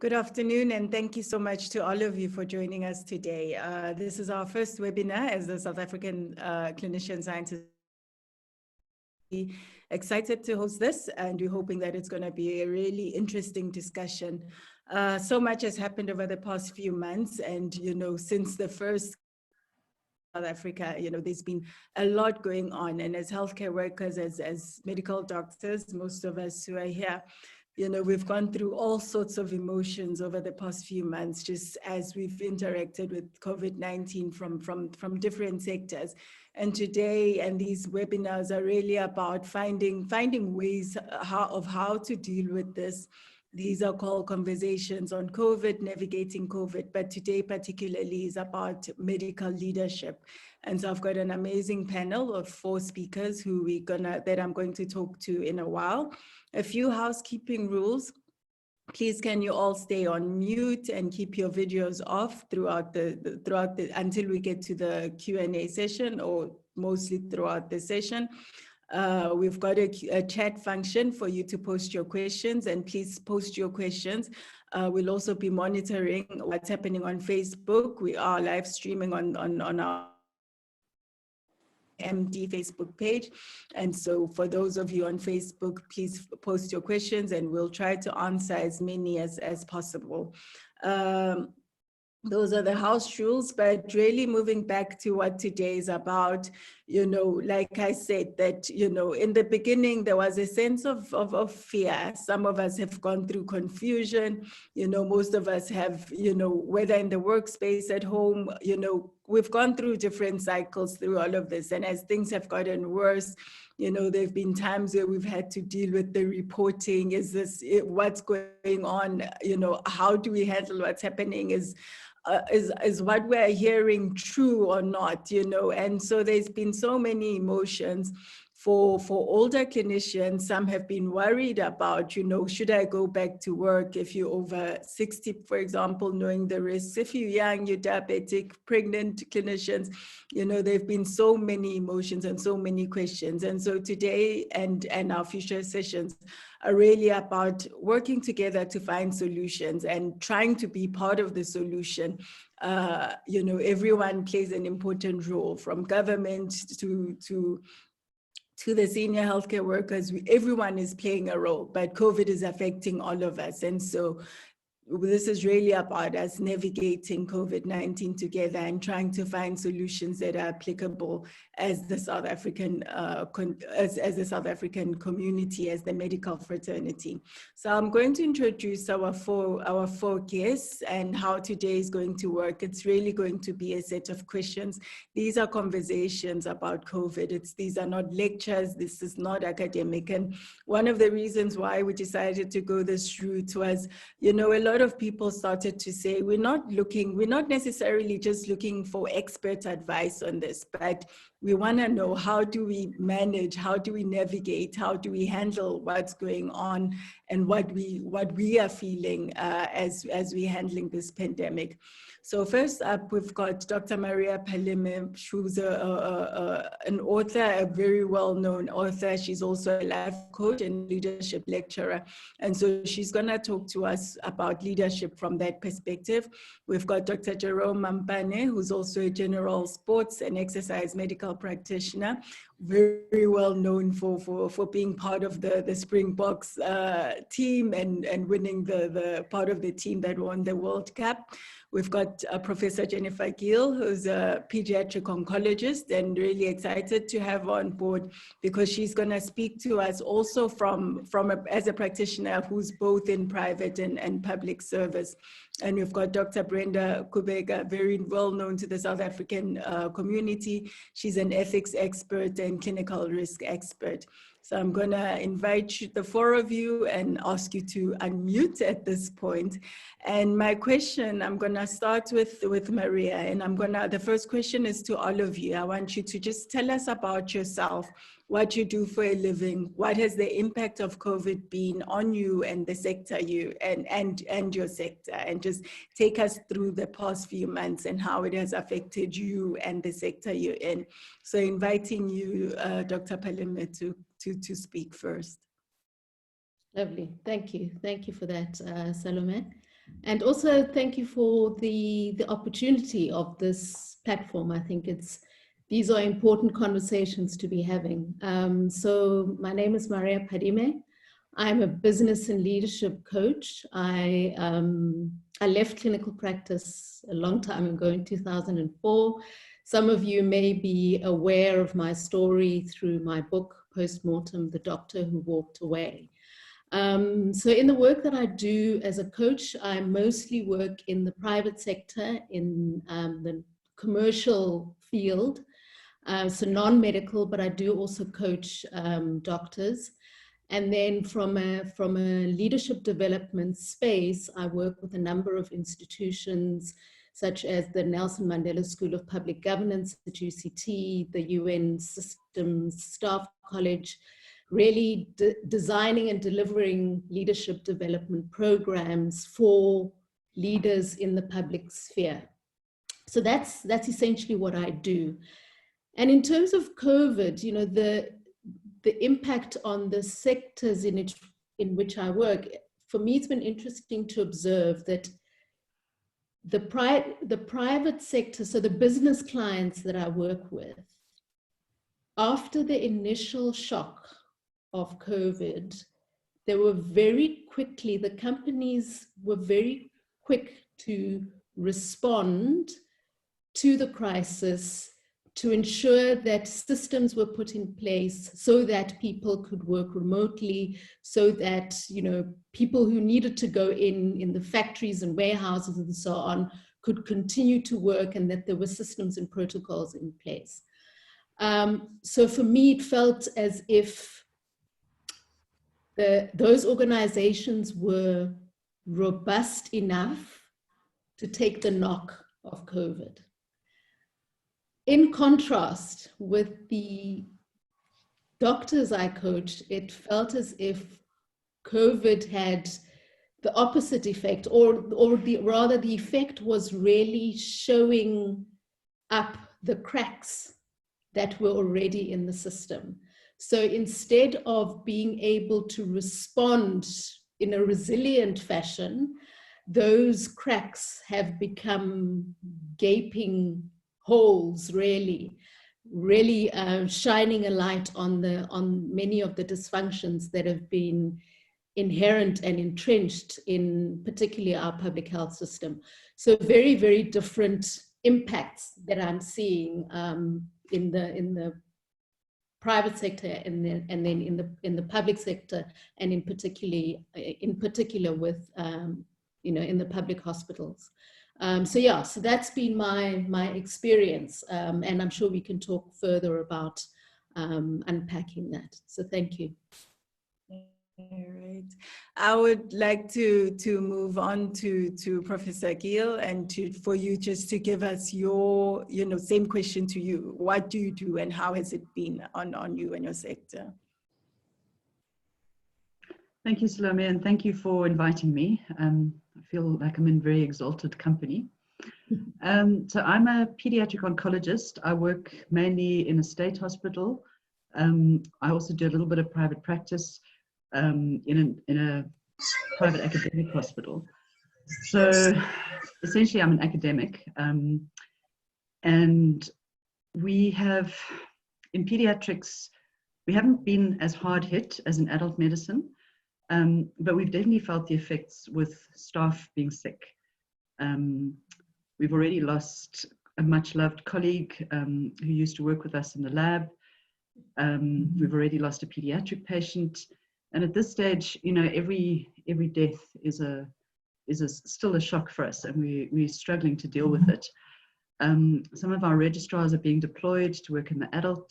Good afternoon, and thank you so much to all of you for joining us today. This is our first webinar as the South African Clinician Scientist. Excited to host this, and we're hoping that it's going to be a really interesting discussion. So much has happened over the past few months, and since the first South Africa, there's been a lot going on, and as healthcare workers, as medical doctors, most of us who are here, we've gone through all sorts of emotions over the past few months, just as we've interacted with COVID-19 from different sectors. And today, and these webinars are really about finding ways of how to deal with this. These are called conversations on COVID, navigating COVID, but today particularly is about medical leadership. And so I've got an amazing panel of 4 speakers that I'm going to talk to in a while. A few housekeeping rules. Please, can you all stay on mute and keep your videos off throughout until we get to the Q&A session, or mostly throughout the session. We've got a chat function for you to post your questions, and please post your questions. We'll also be monitoring what's happening on Facebook. We are live streaming on our MD Facebook page. And so for those of you on Facebook, please post your questions and we'll try to answer as many as possible. Those are the house rules, but really moving back to what today is about, like I said, that, in the beginning, there was a sense of fear. Some of us have gone through confusion, most of us have, whether in the workspace, at home, we've gone through different cycles through all of this. And as things have gotten worse, there've been times where we've had to deal with the reporting. What's going on? How do we handle what's happening? Is what we're hearing true or not, and so there's been so many emotions for older clinicians. Some have been worried about, should I go back to work? If you're over 60, for example, knowing the risks. If you're young, you're diabetic, pregnant clinicians, there've been so many emotions and so many questions. And so today and our future sessions are really about working together to find solutions and trying to be part of the solution. Everyone plays an important role, from government to the senior healthcare workers. Everyone is playing a role, but COVID is affecting all of us. And so this is really about us navigating COVID-19 together and trying to find solutions that are applicable as the South African as the South African community, as the medical fraternity. So I'm going to introduce our four guests and how today is going to work. It's really going to be a set of questions. These are conversations about COVID. These are not lectures. This is not academic. And one of the reasons why we decided to go this route was, a lot of people started to say, we're not necessarily just looking for expert advice on this, but we want to know, how do we manage, how do we navigate, how do we handle what's going on, and what we are feeling as we're handling this pandemic. So first up, we've got Dr. Maria Phalime, who's an author, a very well-known author. She's also a life coach and leadership lecturer. And so she's going to talk to us about leadership from that perspective. We've got Dr. Jerome Mampane, who's also a general sports and exercise medical practitioner, very well known for being part of the Springboks team and winning the part of the team that won the World Cup. We've got Professor Jennifer Geel, who's a pediatric oncologist, and really excited to have on board because she's going to speak to us also as a practitioner who's both in private and public service. And we've got Dr. Brenda Kubheka, very well known to the South African community. She's an ethics expert and clinical risk expert. So I'm going to invite the 4 of you and ask you to unmute at this point. And my question, I'm going to start with Maria, and the first question is to all of you. I want you to just tell us about yourself, what you do for a living, what has the impact of COVID been on you and the sector and your sector, and just take us through the past few months and how it has affected you and the sector you're in. So inviting you, Dr. Phalime, to speak first. Lovely. Thank you. Thank you for that, Salome. And also thank you for the opportunity of this platform. I think these are important conversations to be having. So my name is Maria Phalime. I'm a business and leadership coach. I left clinical practice a long time ago in 2004. Some of you may be aware of my story through my book, Postmortem, The Doctor Who Walked Away. So in the work that I do as a coach, I mostly work in the private sector, in the commercial field, so non-medical, but I do also coach doctors. And then from a leadership development space, I work with a number of institutions, such as the Nelson Mandela School of Public Governance at UCT, the UN Systems Staff College, really designing and delivering leadership development programs for leaders in the public sphere. So that's essentially what I do. And in terms of COVID, you know, the impact on the sectors in which I work, for me, it's been interesting to observe that the private sector, so the business clients that I work with, after the initial shock of COVID, the companies were very quick to respond to the crisis, to ensure that systems were put in place so that people could work remotely, so that, you know, people who needed to go in the factories and warehouses and so on could continue to work, and that there were systems and protocols in place. So for me, it felt as if those organizations were robust enough to take the knock of COVID. In contrast with the doctors I coached, it felt as if COVID had the opposite effect, or rather the effect was really showing up the cracks that were already in the system. So instead of being able to respond in a resilient fashion, those cracks have become gaping holes, really shining a light on many of the dysfunctions that have been inherent and entrenched in particularly our public health system. So very, very different impacts that I'm seeing in the private sector and then in the public sector, and in particular with you know, in the public hospitals. So yeah, so that's been my experience, and I'm sure we can talk further about unpacking that. So thank you. All right. I would like to move on to Professor Geel, and for you just to give us your, you know, same question to you. What do you do, and how has it been on you and your sector? Thank you, Salome, and thank you for inviting me. I feel like I'm in very exalted company. So I'm a pediatric oncologist. I work mainly in a state hospital. I also do a little bit of private practice in a private academic hospital. So essentially I'm an academic, and we have, in pediatrics, we haven't been as hard hit as in adult medicine, but we've definitely felt the effects with staff being sick. We've already lost a much loved colleague who used to work with us in the lab. We've already lost a pediatric patient. And at this stage, you know, every death is still a shock for us, and we're struggling to deal with it. Some of our registrars are being deployed to work in the adult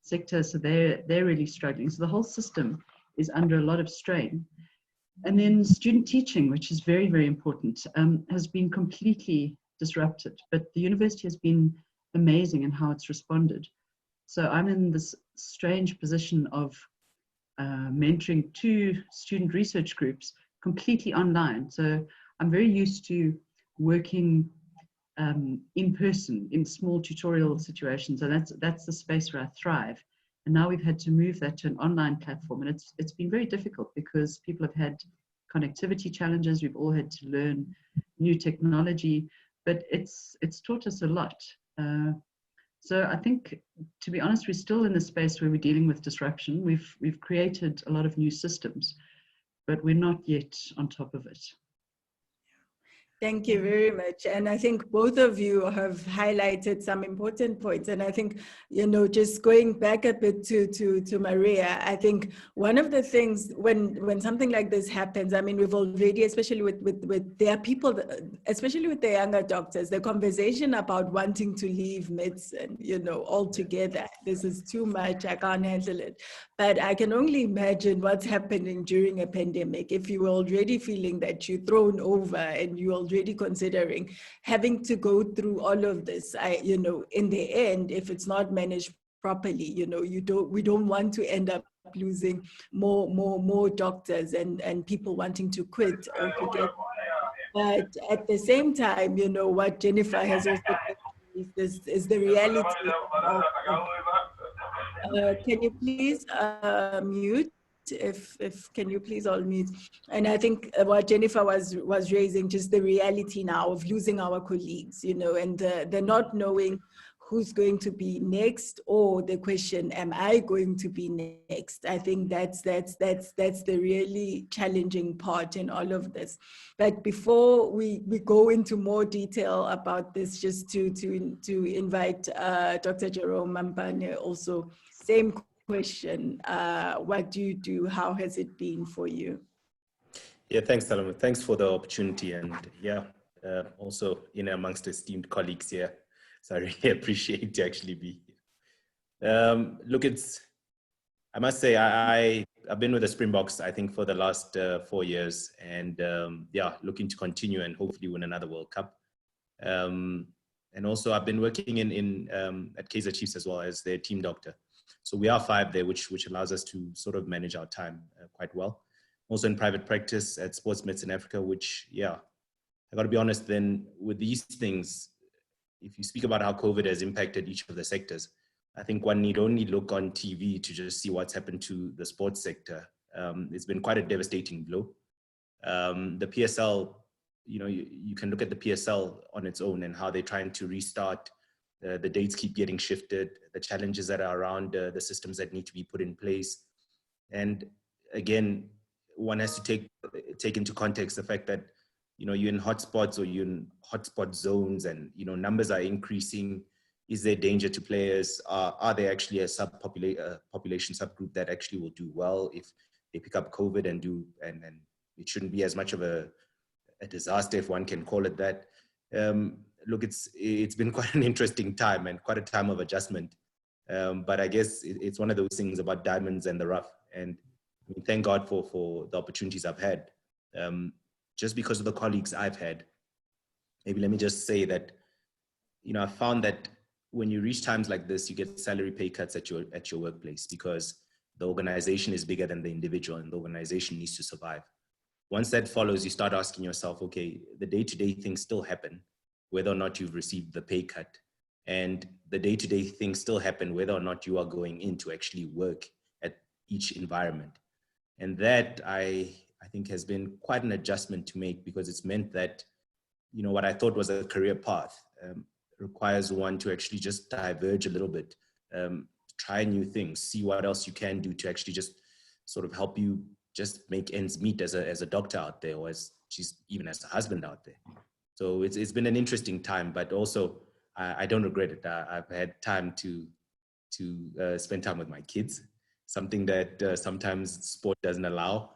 sector, so they're really struggling. So the whole system is under a lot of strain. And then student teaching, which is very, very important, has been completely disrupted. But the university has been amazing in how it's responded. So I'm in this strange position of mentoring 2 student research groups completely online. So I'm very used to working in person in small tutorial situations, and that's the space where I thrive. And now we've had to move that to an online platform, and it's been very difficult because people have had connectivity challenges. We've all had to learn new technology, but it's taught us a lot. So I think, to be honest, we're still in a space where we're dealing with disruption. We've created a lot of new systems, but we're not yet on top of it. Thank you very much. And I think both of you have highlighted some important points. And I think, you know, just going back a bit to Maria, I think one of the things when something like this happens, I mean, we've already, especially with there are people, especially with the younger doctors, the conversation about wanting to leave medicine, you know, altogether. This is too much, I can't handle it. But I can only imagine what's happening during a pandemic. If you were already feeling that you're thrown over and you already considering having to go through all of this, you know, in the end, if it's not managed properly, you know, we don't want to end up losing more doctors and people wanting to quit altogether. But at the same time, you know, what Jennifer has also is the reality of can you please mute? If can you please all mute? And I think what Jennifer was raising, just the reality now of losing our colleagues, you know, and the not knowing who's going to be next, or the question, am I going to be next? I think that's the really challenging part in all of this. But before we go into more detail about this, just to invite Dr. Jerome Mampane also, same question, what do you do? How has it been for you? Yeah, thanks, Salome. Thanks for the opportunity, and yeah, also in amongst esteemed colleagues here. So I really appreciate to actually be here. Look, I must say, I've been with the Springboks, I think, for the last 4 years, and yeah, looking to continue and hopefully win another World Cup. And also I've been working at Kaizer Chiefs as well as their team doctor. So we are 5 there, which allows us to sort of manage our time quite well. Also in private practice at Sports Medicine Africa, which, yeah, I got to be honest, then with these things, if you speak about how COVID has impacted each of the sectors, I think one need only look on TV to just see what's happened to the sports sector. It's been quite a devastating blow. The PSL, you know, you can look at the PSL on its own and how they're trying to restart. The dates keep getting shifted, the challenges that are around the systems that need to be put in place. And again, one has to take into context the fact that, you know, you're in hotspots or you're in hotspot zones and, you know, numbers are increasing. Is there danger to players? Are they actually a population subgroup that actually will do well if they pick up COVID and it shouldn't be as much of a disaster, if one can call it that. Look, it's been quite an interesting time and quite a time of adjustment. But I guess it's one of those things about diamonds and the rough. And I mean, thank God for the opportunities I've had. Just because of the colleagues I've had, maybe let me just say that, you know, I found that when you reach times like this, you get salary pay cuts at your workplace because the organization is bigger than the individual and the organization needs to survive. Once that follows, you start asking yourself, okay, the day-to-day things still happen, whether or not you've received the pay cut. And the day-to-day things still happen, whether or not you are going in to actually work at each environment. And that I think has been quite an adjustment to make, because it's meant that, you know, what I thought was a career path requires one to actually just diverge a little bit, try new things, see what else you can do to actually just sort of help you just make ends meet as a doctor out there, or even as a husband out there. So it's been an interesting time, but also I don't regret it. I've had time to spend time with my kids, something that sometimes sport doesn't allow.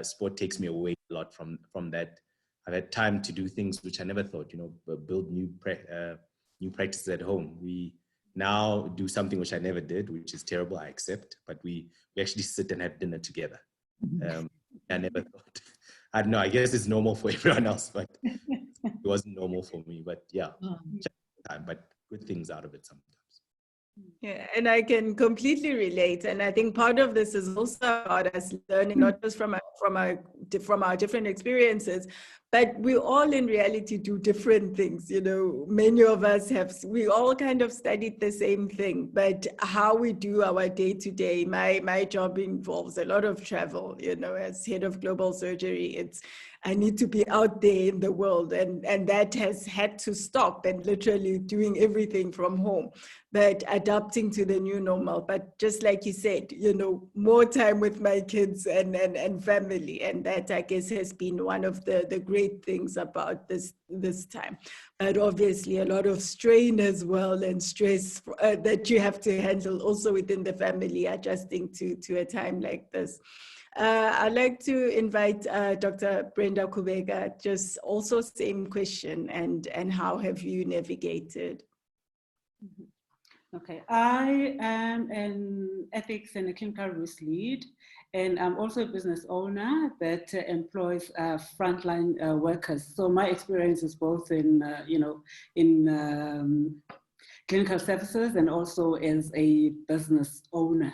Sport takes me away a lot from that. I've had time to do things which I never thought, you know, build new practices at home. We now do something which I never did, which is terrible, I accept, but we actually sit and have dinner together. I never thought. I don't know, I guess it's normal for everyone else, but it wasn't normal for me. But yeah, but good things out of it sometimes. Yeah, and I can completely relate. And I think part of this is also about us learning, not just from a from our different experiences, but we all in reality do different things. You know, many of us we all kind of studied the same thing, but how we do our day-to-day, my job involves a lot of travel, you know, as head of global surgery, I need to be out there in the world, and that has had to stop, and literally doing everything from home, but adapting to the new normal. But just like you said, you know, more time with my kids and family, and that, I guess, has been one of the great things about this time. But obviously a lot of strain as well, and stress that you have to handle also within the family, adjusting to a time like this. I'd like to invite Dr. Brenda Kubheka, just also same question, and how have you navigated? Okay, I am an ethics and a clinical risk lead, and I'm also a business owner that employs frontline workers. So my experience is both in, in clinical services and also as a business owner.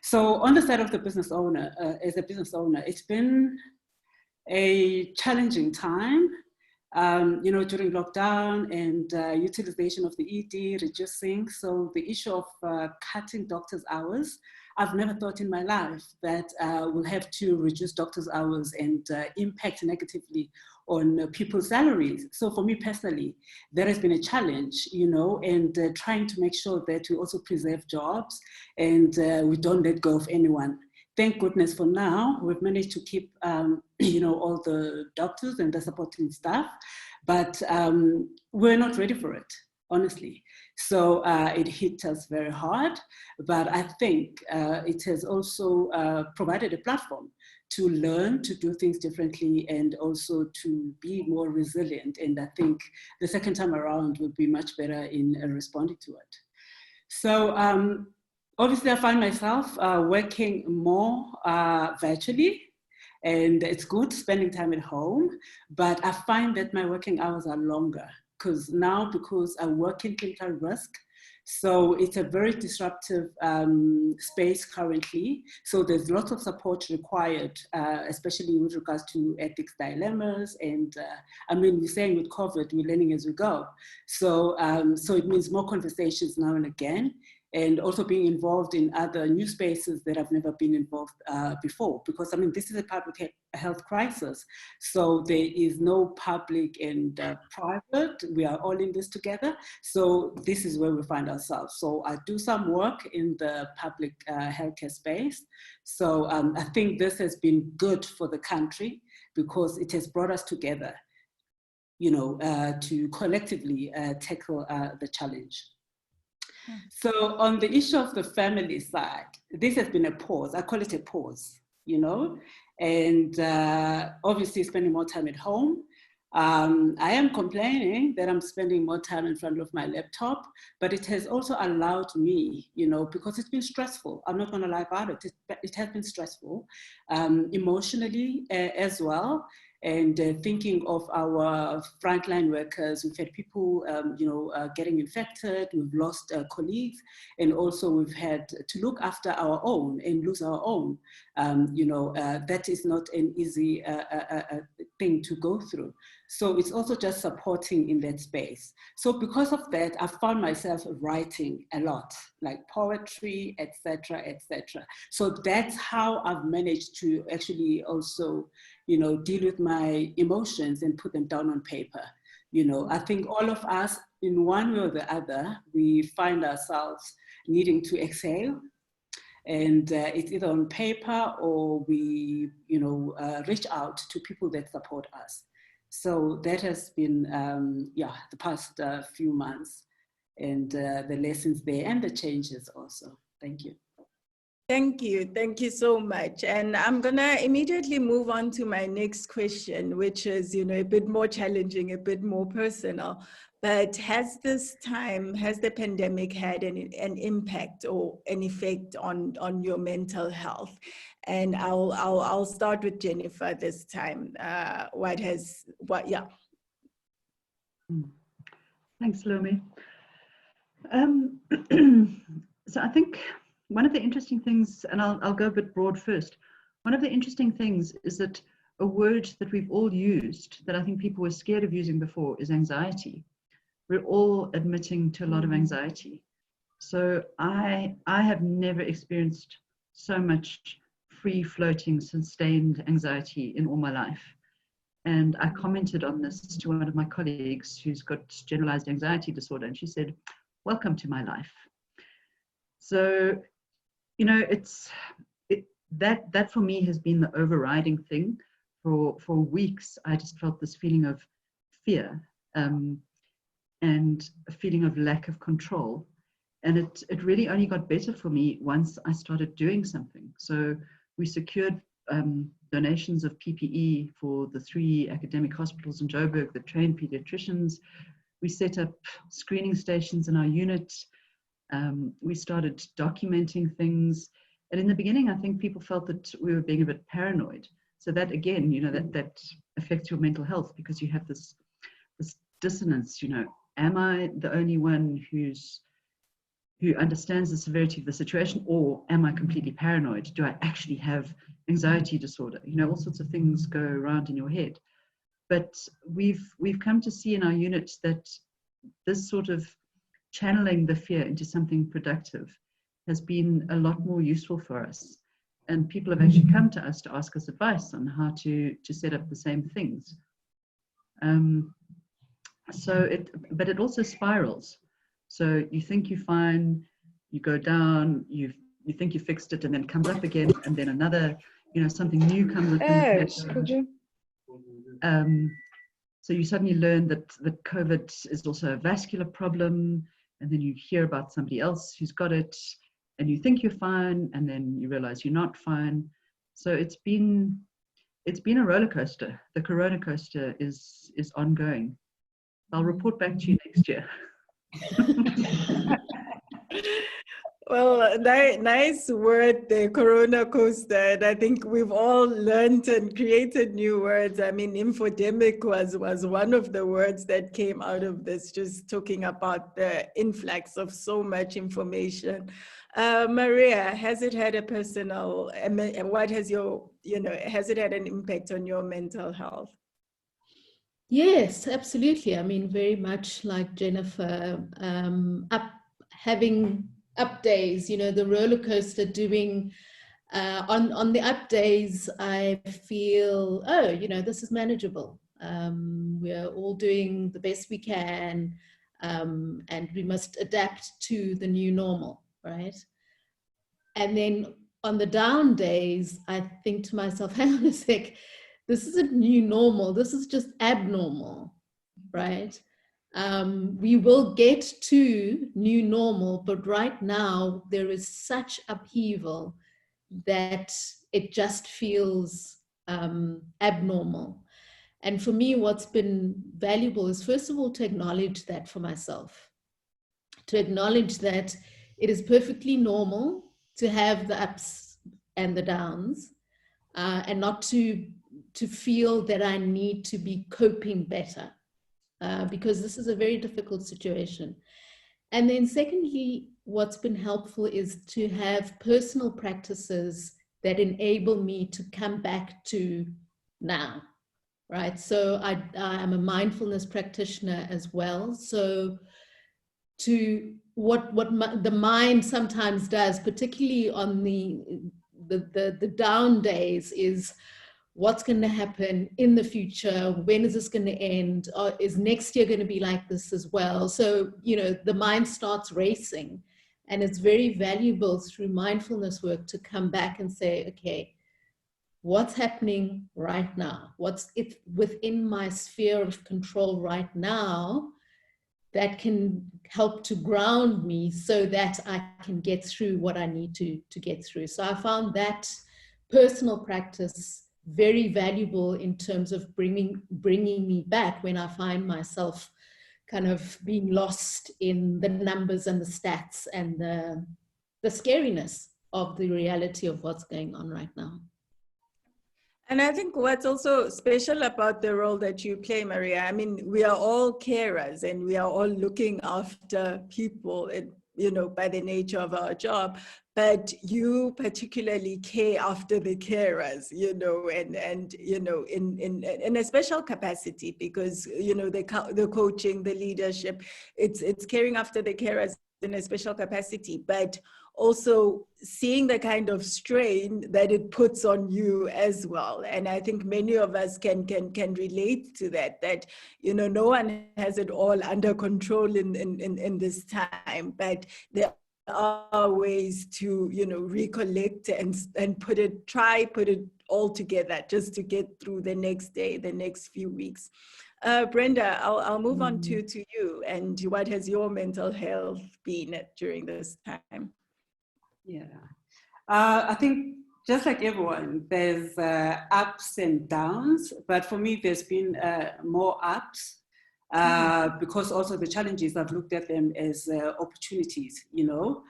So on the side of the business owner, as a business owner, it's been a challenging time, during lockdown and utilization of the ED reducing. So the issue of cutting doctors' hours, I've never thought in my life that we'll have to reduce doctors' hours and impact negatively on people's salaries. So for me personally, there has been a challenge, and trying to make sure that we also preserve jobs and we don't let go of anyone. Thank goodness for now, we've managed to keep, all the doctors and the supporting staff, but we're not ready for it, honestly. So it hit us very hard, but I think it has also provided a platform to learn to do things differently and also to be more resilient. And I think the second time around will be much better in responding to it. So obviously I find myself working more virtually, and it's good spending time at home, but I find that my working hours are longer because I work in clinical risk, so it's a very disruptive space currently. So there's lots of support required, especially with regards to ethics dilemmas. And we're saying with COVID, we're learning as we go. So, so it means more conversations now and again, and also being involved in other new spaces that I've never been involved before. Because this is a public health crisis. So there is no public and private, we are all in this together. So this is where we find ourselves. So I do some work in the public healthcare space. So I think this has been good for the country because it has brought us together, to collectively tackle the challenge. So on the issue of the family side, this has been a pause. I call it a pause, and obviously spending more time at home. I am complaining that I'm spending more time in front of my laptop, but it has also allowed me, because it's been stressful. I'm not going to lie about it. It has been stressful emotionally as well. And thinking of our frontline workers, we've had people, getting infected, we've lost colleagues, and also we've had to look after our own and lose our own. That is not an easy thing to go through. So it's also just supporting in that space. So because of that, I found myself writing a lot, like poetry, etc., etc. So that's how I've managed to actually also, deal with my emotions and put them down on paper. I think all of us, in one way or the other, we find ourselves needing to exhale. And it's either on paper or we, reach out to people that support us. So that has been, the past few months, and the lessons there and the changes also. Thank you. Thank you. Thank you so much. And I'm going to immediately move on to my next question, which is, a bit more challenging, a bit more personal. But has the pandemic had an impact or an effect on your mental health? And I'll start with Jennifer this time. Thanks, Salome. So I think one of the interesting things, and I'll go a bit broad first. One of the interesting things is that a word that we've all used that I think people were scared of using before is anxiety. We're all admitting to a lot of anxiety. So I have never experienced so much free-floating, sustained anxiety in all my life. And I commented on this to one of my colleagues who's got generalized anxiety disorder, and she said, "Welcome to my life." So, you know, that for me has been the overriding thing. For weeks, I just felt this feeling of fear and a feeling of lack of control. And it really only got better for me once I started doing something. So we secured donations of PPE for the 3 academic hospitals in Joburg that train pediatricians. We set up screening stations in our unit. We started documenting things. And in the beginning, I think people felt that we were being a bit paranoid. So that again, you know, that affects your mental health, because you have this dissonance, you know, am I the only one who understands the severity of the situation, or am I completely paranoid? Do I actually have anxiety disorder? You know, all sorts of things go around in your head. But we've come to see in our unit that this sort of channeling the fear into something productive has been a lot more useful for us. And people have actually come to us to ask us advice on how to set up the same things. But it also spirals. So you think you're fine, you go down, you think you fixed it, and then it comes up again, and then another, you know, something new comes up in the background. So you suddenly learn that COVID is also a vascular problem, and then you hear about somebody else who's got it, and you think you're fine, and then you realize you're not fine. So it's been a roller coaster. The corona coaster is ongoing. I'll report back to you next year. Well, nice word, the corona coaster. And I think we've all learned and created new words. I mean, infodemic was one of the words that came out of this, just talking about the influx of so much information. Maria, has it had a personal, what has has it had an impact on your mental health? Yes, absolutely. I mean, very much like Jennifer, having up days, you know, the roller coaster doing, on the up days, I feel, oh, you know, this is manageable. We're all doing the best we can, and we must adapt to the new normal, right? And then on the down days, I think to myself, hang on a sec, this isn't new normal, this is just abnormal, right? We will get to new normal, but right now there is such upheaval that it just feels abnormal. And for me, what's been valuable is, first of all, to acknowledge that for myself, to acknowledge that it is perfectly normal to have the ups and the downs, and not to feel that I need to be coping better. Because this is a very difficult situation. And then secondly, what's been helpful is to have personal practices that enable me to come back to now, right? So I'm a mindfulness practitioner as well. So to what the mind sometimes does, particularly on the down days, is what's going to happen in the future? When is this going to end? Or is next year going to be like this as well? So, you know, the mind starts racing, and it's very valuable through mindfulness work to come back and say, okay, what's happening right now? What's within my sphere of control right now that can help to ground me so that I can get through what I need to get through. So I found that personal practice very valuable in terms of bringing me back when I find myself kind of being lost in the numbers and the stats and the scariness of the reality of what's going on right now. And I think what's also special about the role that you play, Maria, I mean, we are all carers and we are all looking after people. you know, by the nature of our job, but you particularly care after the carers, you know, and you know, in a special capacity, because, you know, the coaching, the leadership, it's caring after the carers in a special capacity, but also seeing the kind of strain that it puts on you as well. And I think many of us can relate to that, you know, no one has it all under control in this time, but there are ways to, you know, recollect and put it all together just to get through the next day, the next few weeks. Brenda, I'll move on to you, and what has your mental health been during this time? Yeah, I think just like everyone, there's ups and downs, but for me, there's been more ups because also the challenges, I've looked at them as opportunities, you know,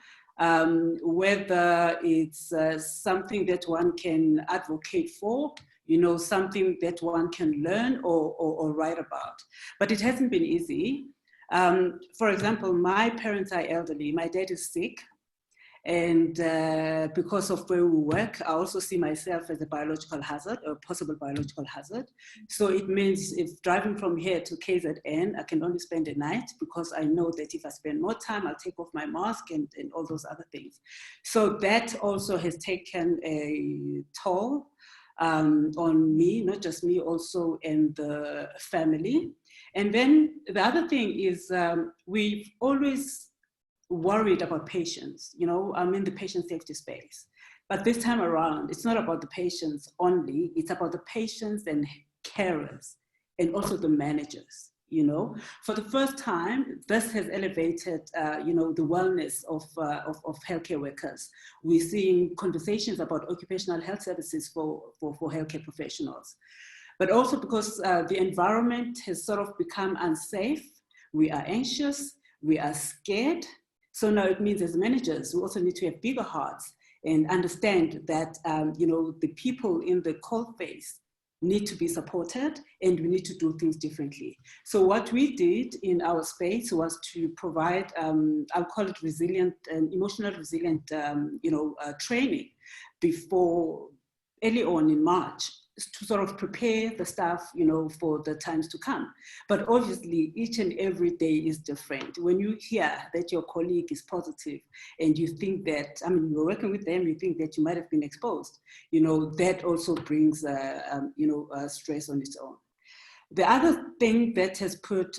whether it's something that one can advocate for, you know, something that one can learn or write about. But it hasn't been easy. For example, my parents are elderly. My dad is sick. And because of where we work, I also see myself as a biological hazard, or possible biological hazard. So it means if driving from here to KZN, I can only spend a night, because I know that if I spend more time, I'll take off my mask and all those other things. So that also has taken a toll on me, not just me, also and the family. And then the other thing is we've always worried about patients. You know, I'm in the patient safety space. But this time around, it's not about the patients only, it's about the patients and carers and also the managers. You know, for the first time, this has elevated, you know, the wellness of healthcare workers. We're seeing conversations about occupational health services for healthcare professionals. But also because the environment has sort of become unsafe, we are anxious, we are scared. So now it means as managers, we also need to have bigger hearts and understand that, you know, the people in the coalface need to be supported, and we need to do things differently. So what we did in our space was to provide, I'll call it resilient and emotional resilient, you know, training before early on in March, to sort of prepare the staff, you know, for the times to come. But obviously, each and every day is different. When you hear that your colleague is positive and you think that, I mean, you're working with them, you think that you might have been exposed, you know, that also brings, you know, stress on its own. The other thing that has put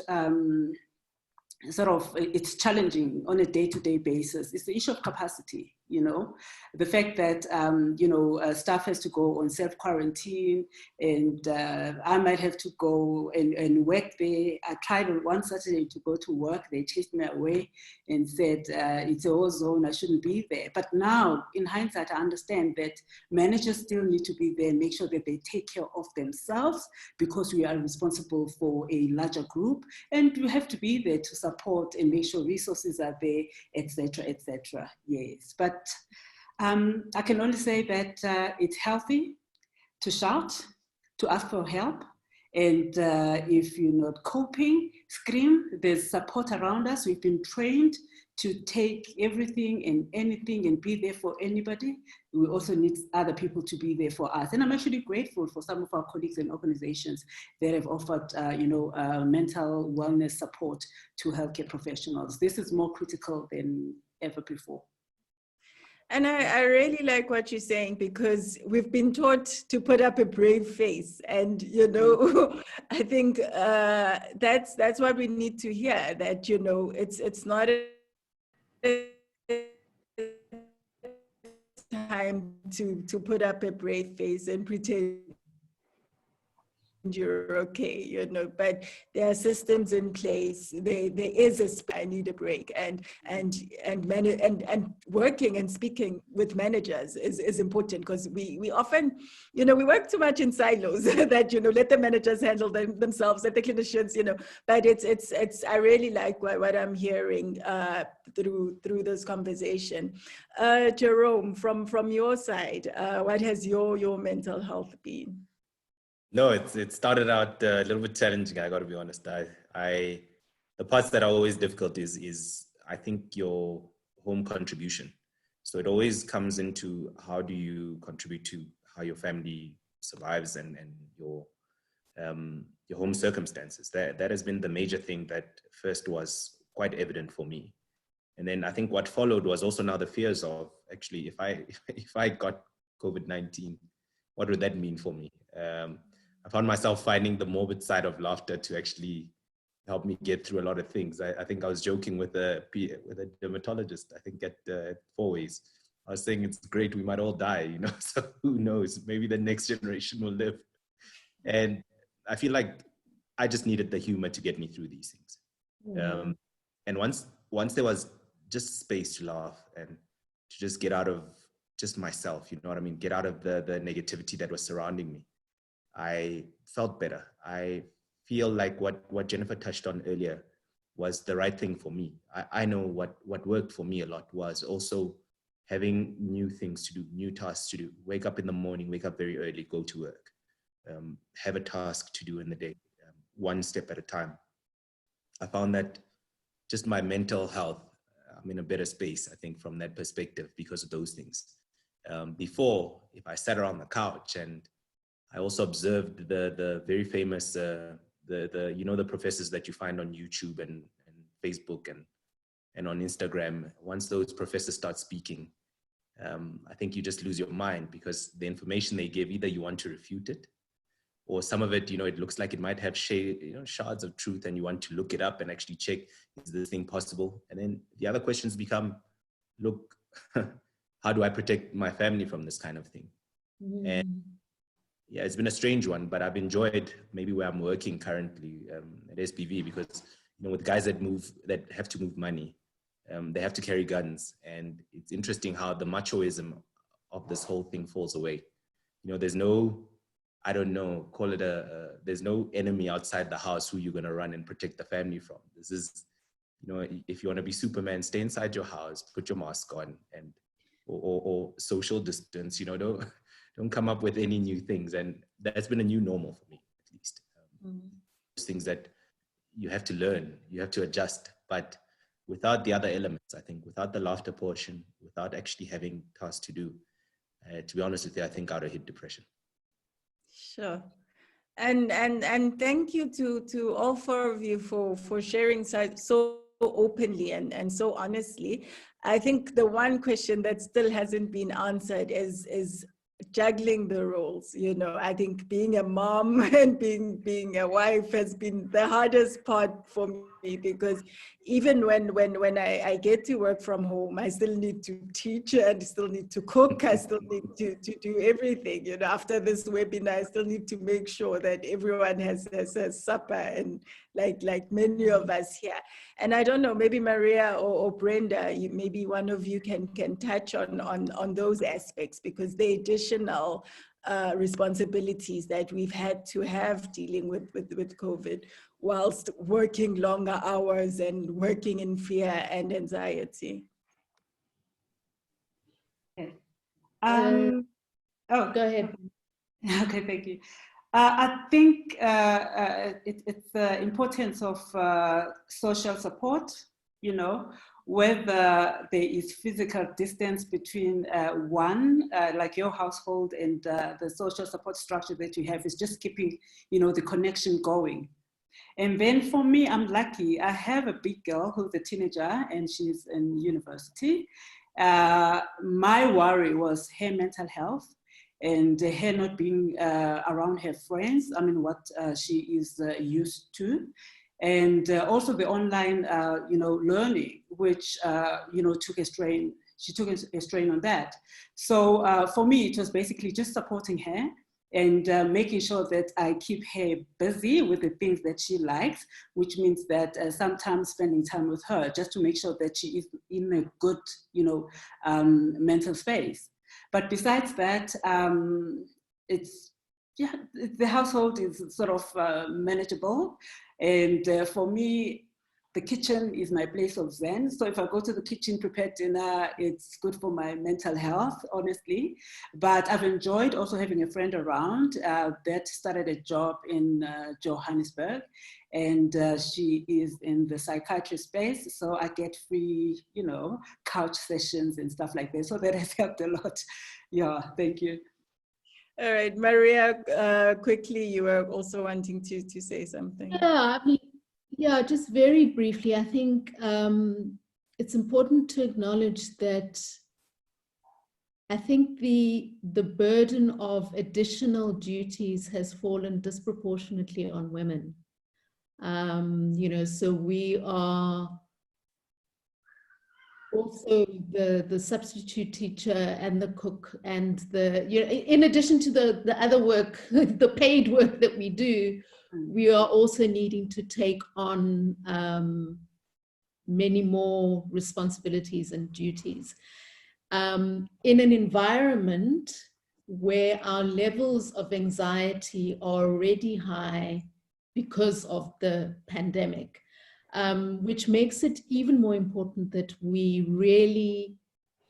sort of, it's challenging on a day-to-day basis is the issue of capacity. You know, the fact that, you know, staff has to go on self-quarantine, and I might have to go and work there. I tried on one Saturday to go to work. They chased me away and said, it's a war zone, I shouldn't be there. But now, in hindsight, I understand that managers still need to be there and make sure that they take care of themselves, because we are responsible for a larger group, and we have to be there to support and make sure resources are there, etc., etc. Yes, but I can only say that it's healthy to shout, to ask for help. And if you're not coping, scream. There's support around us. We've been trained to take everything and anything and be there for anybody. We also need other people to be there for us. And I'm actually grateful for some of our colleagues and organizations that have offered, you know, mental wellness support to healthcare professionals. This is more critical than ever before. And I really like what you're saying, because we've been taught to put up a brave face, and, you know, I think that's what we need to hear, that, you know, it's not a time to put up a brave face and pretend you're okay, you know, but there are systems in place. There is a I need a break, and working and speaking with managers is important, because we often, you know, we work too much in silos that, you know, let the managers handle themselves, let the clinicians, you know, but it's I really like what I'm hearing through this conversation. Jerome, from your side, what has your mental health been? No, it started out a little bit challenging, I got to be honest. The parts that are always difficult is I think your home contribution. So it always comes into how do you contribute to how your family survives and your home circumstances. That has been the major thing that first was quite evident for me. And then I think what followed was also now the fears of actually, if I got COVID-19, what would that mean for me? I found myself finding the morbid side of laughter to actually help me get through a lot of things. I think I was joking with a dermatologist, I think at 4 Ways. I was saying it's great, we might all die, you know, so who knows, maybe the next generation will live. And I feel like I just needed the humor to get me through these things. And once there was just space to laugh and to just get out of just myself, you know what I mean? Get out of the negativity that was surrounding me. I felt better. I feel like what Jennifer touched on earlier was the right thing for me. I know what worked for me a lot was also having new things to do, new tasks to do. Wake up in the morning, wake up very early, go to work. Have a task to do in the day, one step at a time. I found that just my mental health, I'm in a better space, I think, from that perspective because of those things. Before, if I sat around the couch, and I also observed the very famous, the professors that you find on YouTube and Facebook and on Instagram. Once those professors start speaking, I think you just lose your mind because the information they give, either you want to refute it, or some of it, you know, it looks like it might have shards of truth, and you want to look it up and actually check, is this thing possible? And then the other questions become, look, how do I protect my family from this kind of thing? And yeah, it's been a strange one, but I've enjoyed maybe where I'm working currently at SPV, because, you know, with guys that have to move money, they have to carry guns. And it's interesting how the machoism of this whole thing falls away. You know, there's no, I don't know, call it there's no enemy outside the house who you're going to run and protect the family from. This is, you know, if you want to be Superman, stay inside your house, put your mask on, and or social distance, you know, don't come up with any new things. And that's been a new normal for me, at least. Those things that you have to learn, you have to adjust, but without the other elements, I think, without the laughter portion, without actually having tasks to do, to be honest with you, I think I would have hit depression. Sure. And thank you to all four of you for sharing so openly and so honestly. I think the one question that still hasn't been answered is juggling the roles. You know, I think being a mom and being a wife has been the hardest part for me, because even when I get to work from home, I still need to teach, and still need to cook, I still need to do everything. You know, after this webinar, I still need to make sure that everyone has supper, and like many of us here. And I don't know, maybe Maria or Brenda, maybe one of you can touch on those aspects, because the additional responsibilities that we've had to have dealing with COVID, whilst working longer hours and working in fear and anxiety. Okay. Go ahead. Okay, thank you. I think it's the importance of social support, you know, whether there is physical distance between like your household, and the social support structure that you have is just keeping, you know, the connection going. And then for me, I'm lucky. I have a big girl who's a teenager, and she's in university. My worry was her mental health, and her not being around her friends, I mean, what she is used to. And also the online, you know, learning, which, you know, took a strain. She took a strain on that. So for me, it was basically just supporting her and making sure that I keep her busy with the things that she likes, which means that sometimes spending time with her, just to make sure that she is in a good, you know, mental space. But besides that, the household is sort of manageable. And for me, the kitchen is my place of zen. So if I go to the kitchen, prepare dinner, it's good for my mental health, honestly. But I've enjoyed also having a friend around that started a job in Johannesburg, and she is in the psychiatry space. So I get free, couch sessions and stuff like that. So that has helped a lot. Yeah, thank you. All right, Maria, quickly, you were also wanting to say something. Yeah, I mean, yeah, just very briefly, I think it's important to acknowledge that I think the burden of additional duties has fallen disproportionately on women. So we are also the substitute teacher and the cook and in addition to the other work, the paid work that we do, we are also needing to take on many more responsibilities and duties. In an environment where our levels of anxiety are already high because of the pandemic, which makes it even more important that we really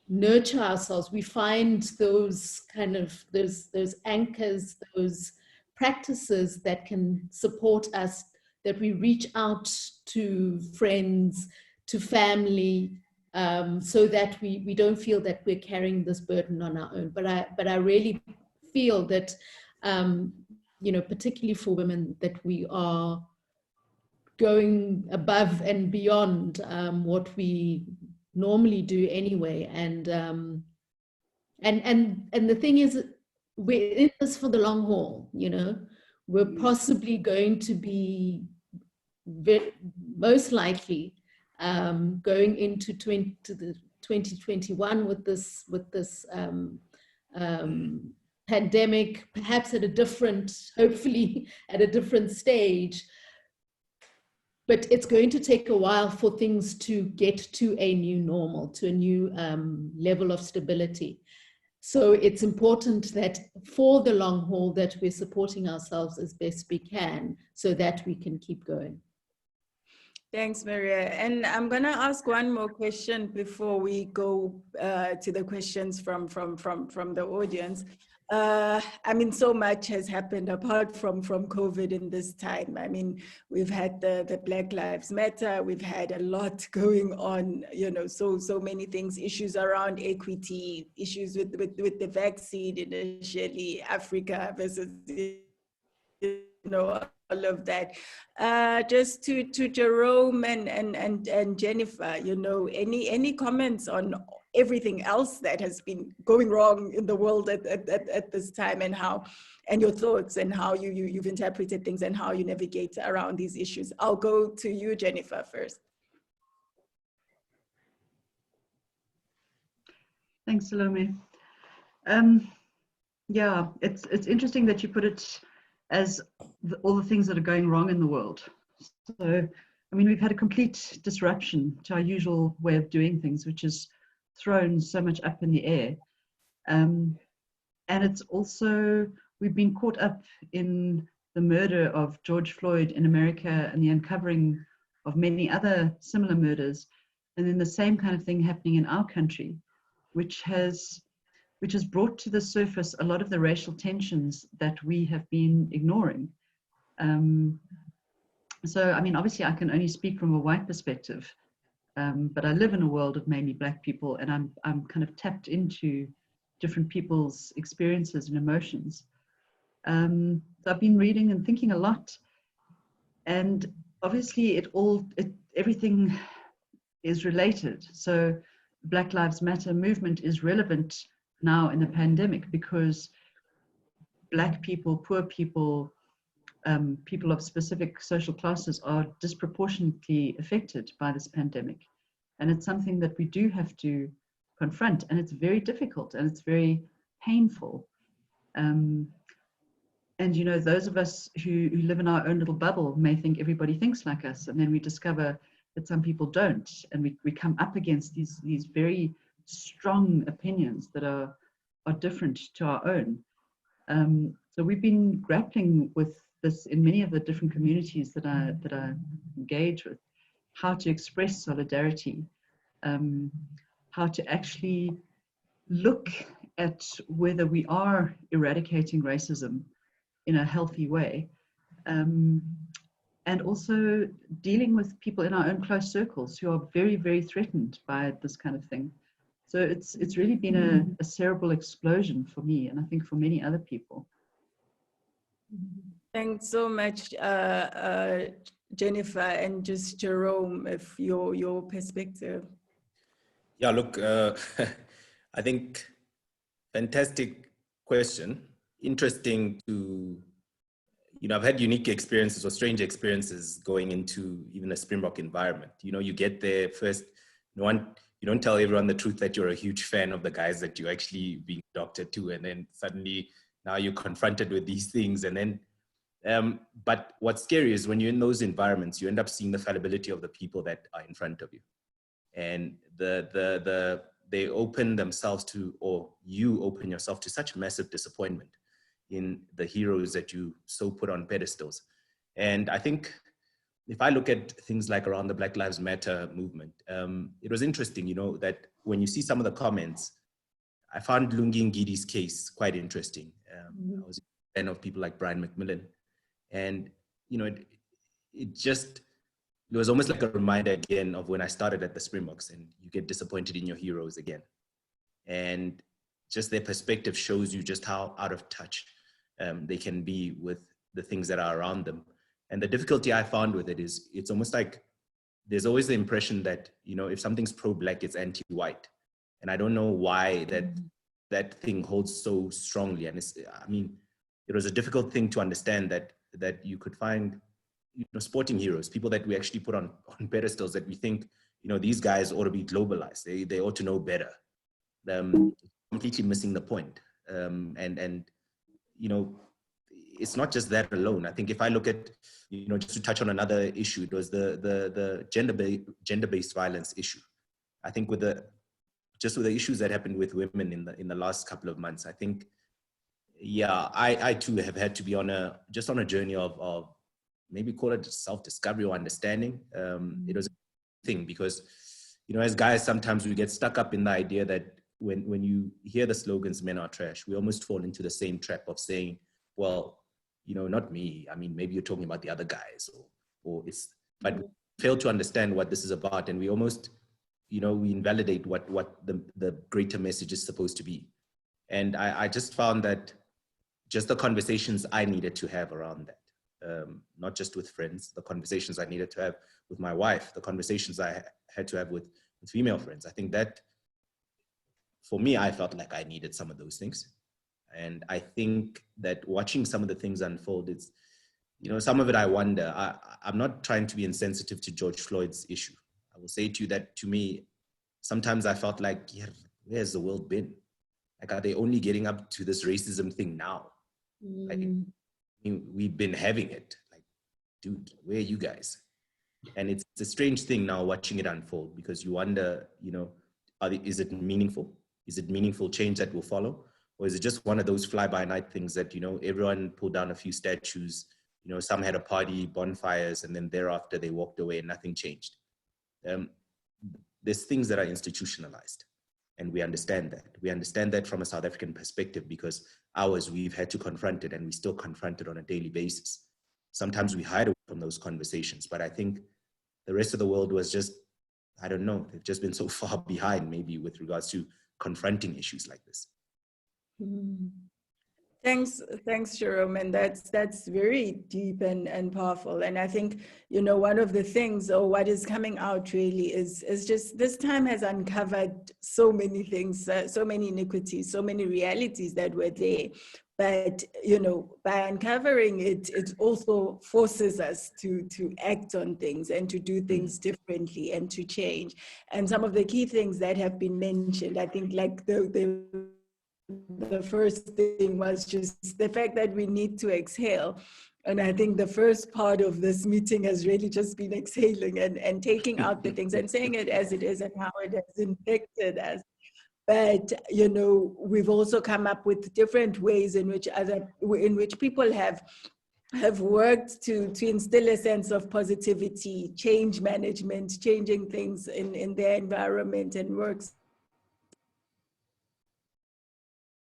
nurture ourselves. We find those kind of, those anchors, those practices that can support us, that we reach out to friends, to family, so that we don't feel that we're carrying this burden on our own. But I really feel that, particularly for women, that we are going above and beyond what we normally do anyway. And the thing is, we're in this for the long haul. We're possibly going to be most likely going into 2021 with this pandemic, perhaps hopefully at a different stage. But it's going to take a while for things to get to a new normal, to a new level of stability. So it's important that for the long haul that we're supporting ourselves as best we can so that we can keep going. Thanks, Maria. And I'm going to ask one more question before we go to the questions from the audience. So much has happened apart from COVID in this time. We've had the Black Lives Matter, we've had a lot going on, so many things, issues around equity, issues with the vaccine initially, Africa versus, all of that. Just to Jerome and Jennifer, any comments on everything else that has been going wrong in the world at this time, and your thoughts and how you've interpreted things and how you navigate around these issues. I'll go to you, Jennifer, first. Thanks, Salome. Yeah, it's interesting that you put it as all the things that are going wrong in the world. So, we've had a complete disruption to our usual way of doing things, which is thrown so much up in the air. And it's also, we've been caught up in the murder of George Floyd in America and the uncovering of many other similar murders. And then the same kind of thing happening in our country, which has brought to the surface a lot of the racial tensions that we have been ignoring. So, obviously I can only speak from a white perspective, but I live in a world of mainly Black people, and I'm kind of tapped into different people's experiences and emotions. So I've been reading and thinking a lot, and obviously everything is related. So the Black Lives Matter movement is relevant now in the pandemic because Black people, poor people, people of specific social classes are disproportionately affected by this pandemic. And it's something that we do have to confront, and it's very difficult and it's very painful. And those of us who live in our own little bubble may think everybody thinks like us, and then we discover that some people don't, and we come up against these very strong opinions that are different to our own. So we've been grappling with this in many of the different communities that I engage with, how to express solidarity, how to actually look at whether we are eradicating racism in a healthy way, and also dealing with people in our own close circles who are very, very threatened by this kind of thing. So it's really been a cerebral explosion for me, and I think for many other people. Thanks so much, Jennifer, and just Jerome, if your perspective. Yeah, look, I think fantastic question. Interesting to, you know, I've had unique experiences or strange experiences going into even a Springbok environment. You know, you get there first, you don't tell everyone the truth that you're a huge fan of the guys that you're actually being doctored to, and then suddenly now you're confronted with these things. And then, but what's scary is when you're in those environments, you end up seeing the fallibility of the people that are in front of you. And they open themselves to, or you open yourself to such massive disappointment in the heroes that you so put on pedestals. And I think if I look at things like around the Black Lives Matter movement, it was interesting, you know, that when you see some of the comments, I found Lungi Ngidi's case quite interesting. I was a fan of people like Brian McMillan. And, you know, it was almost like a reminder again of when I started at the Springboks, and you get disappointed in your heroes again. And just their perspective shows you just how out of touch they can be with the things that are around them. And the difficulty I found with it is it's almost like there's always the impression that, you know, if something's pro-Black, it's anti-white. And I don't know why that thing holds so strongly. And I mean, it was a difficult thing to understand that you could find, you know, sporting heroes, people that we actually put on pedestals that we think, you know, these guys ought to be globalized. They ought to know better. Completely missing the point. And you know, it's not just that alone. I think if I look at, you know, just to touch on another issue, it was the gender-based violence issue. I think with the issues that happened with women in the last couple of months, I think, yeah, I too have had to be on a journey of maybe call it self-discovery or understanding. It was a thing because, you know, as guys, sometimes we get stuck up in the idea that when you hear the slogans, men are trash, we almost fall into the same trap of saying, well, you know, not me. I mean, maybe you're talking about the other guys but we fail to understand what this is about. And we almost, you know, we invalidate what the greater message is supposed to be. And I just found that just the conversations I needed to have around that, not just with friends, the conversations I needed to have with my wife, the conversations I had to have with female friends. I think that for me, I felt like I needed some of those things. And I think that watching some of the things unfold, it's, you know, some of it I wonder, I'm not trying to be insensitive to George Floyd's issue. I will say to you that to me, sometimes I felt like, yeah, where's the world been? Like, are they only getting up to this racism thing now? Like, I mean, we've been having it. Like, dude, where are you guys? And it's a strange thing now watching it unfold, because you wonder, you know, is it meaningful? Is it meaningful change that will follow? Or is it just one of those fly-by-night things that, you know, everyone pulled down a few statues, you know, some had a party, bonfires, and then thereafter they walked away and nothing changed. There's things that are institutionalized, and we understand that. We understand that from a South African perspective, because we've had to confront it, and we still confront it on a daily basis. Sometimes we hide away from those conversations, but I think the rest of the world was just, I don't know, they've just been so far behind maybe with regards to confronting issues like this. Thanks, Jerome, and that's very deep and powerful. And I think, you know, one of the things, or what is coming out really is just this time has uncovered so many things, so many iniquities, so many realities that were there. But, you know, by uncovering it, it also forces us to act on things and to do things differently and to change. And some of the key things that have been mentioned, I think, like the first thing was just the fact that we need to exhale. And I think the first part of this meeting has really just been exhaling and taking out the things and saying it as it is and how it has infected us. But, you know, we've also come up with different ways in which people have have worked to instill a sense of positivity, change management, changing things in their environment and work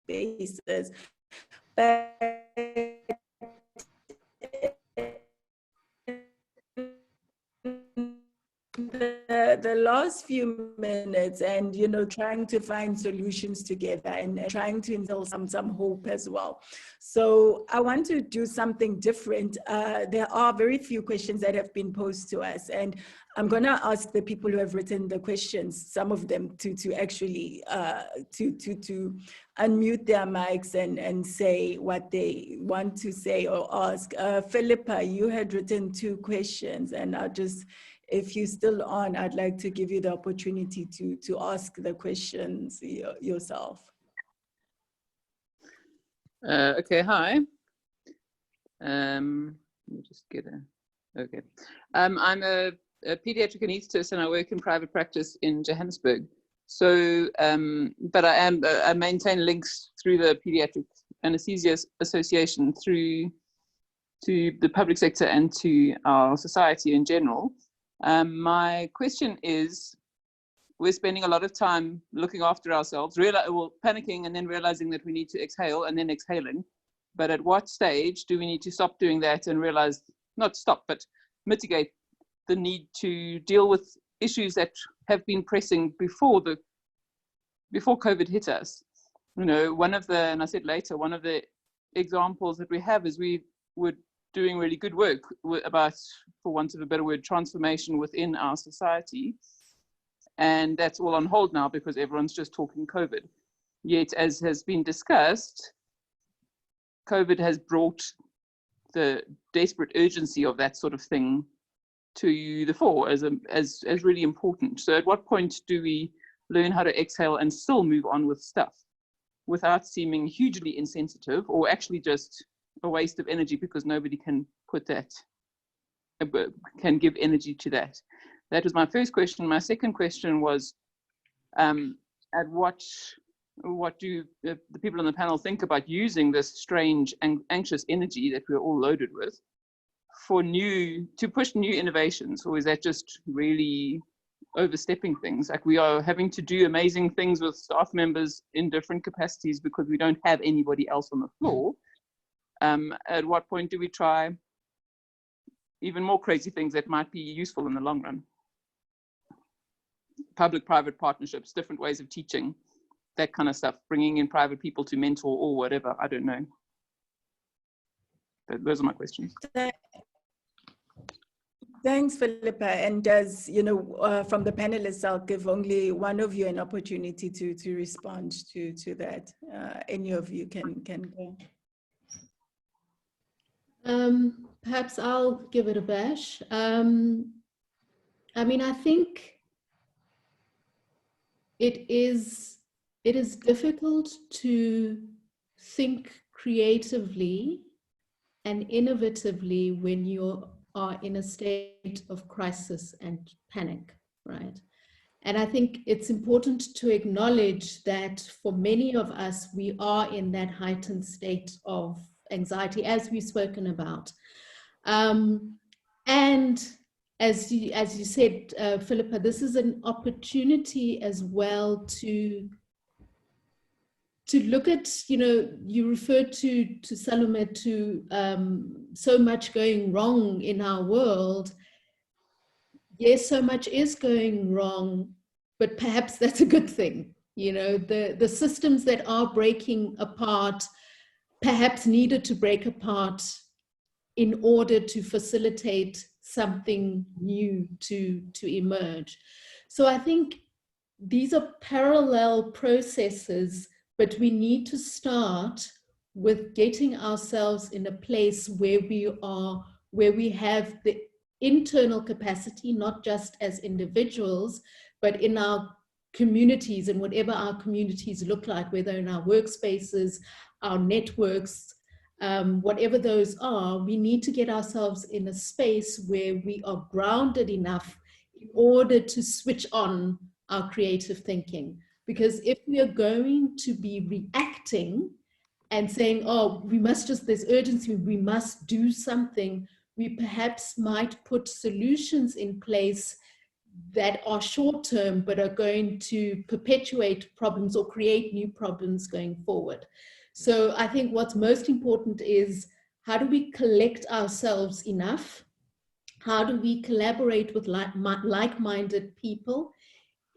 spaces. But the last few minutes, and trying to find solutions together and trying to instill some hope as well. So I want to do something different. There are very few questions that have been posed to us, and I'm going to ask the people who have written the questions, some of them to actually to unmute their mics and say what they want to say or ask. Philippa, you had written 2 questions, and I'll just, if you're still on, I'd like to give you the opportunity to ask the questions yourself. Okay, hi. Let me just get a, okay. I'm a pediatric anesthetist and I work in private practice in Johannesburg. So, but I maintain links through the Pediatric Anesthesia Association to the public sector and to our society in general. My question is, we're spending a lot of time looking after ourselves, panicking and then realizing that we need to exhale and then exhaling. But at what stage do we need to stop doing that and realize, not stop, but mitigate the need to deal with issues that have been pressing before COVID hit us? One of the, and I said later, one of the examples that we have is we were doing really good work about, for want of a better word, transformation within our society. And that's all on hold now because everyone's just talking COVID. Yet, as has been discussed, COVID has brought the desperate urgency of that sort of thing to the fore as really important. So at what point do we learn how to exhale and still move on with stuff without seeming hugely insensitive or actually just a waste of energy because nobody can put that, can give energy to that? That was my first question. My second question was, at what do the people on the panel think about using this strange and anxious energy that we're all loaded with to push new innovations? Or is that just really overstepping things? Like, we are having to do amazing things with staff members in different capacities because we don't have anybody else on the floor. At what point do we try even more crazy things that might be useful in the long run? Public-private partnerships, different ways of teaching, that kind of stuff, bringing in private people to mentor or whatever, I don't know. But those are my questions. Thanks, Philippa. And as from the panelists, I'll give only one of you an opportunity to respond to that. Any of you can go. Perhaps I'll give it a bash. I mean, I think it is difficult to think creatively and innovatively when you are in a state of crisis and panic, right? And I think it's important to acknowledge that for many of us, we are in that heightened state of anxiety, as we've spoken about. And as you said, Philippa, this is an opportunity as well to look at, you referred to Salome, to so much going wrong in our world. Yes, so much is going wrong, but perhaps that's a good thing. The systems that are breaking apart perhaps needed to break apart in order to facilitate something new to emerge. So I think these are parallel processes, but we need to start with getting ourselves in a place where we have the internal capacity, not just as individuals, but in our communities, and whatever our communities look like, whether in our workspaces, our networks, whatever those are, we need to get ourselves in a space where we are grounded enough in order to switch on our creative thinking. Because if we are going to be reacting and saying, oh, we must just, there's urgency, we must do something, we perhaps might put solutions in place that are short-term but are going to perpetuate problems or create new problems going forward. So I think what's most important is, how do we collect ourselves enough? How do we collaborate with like-minded people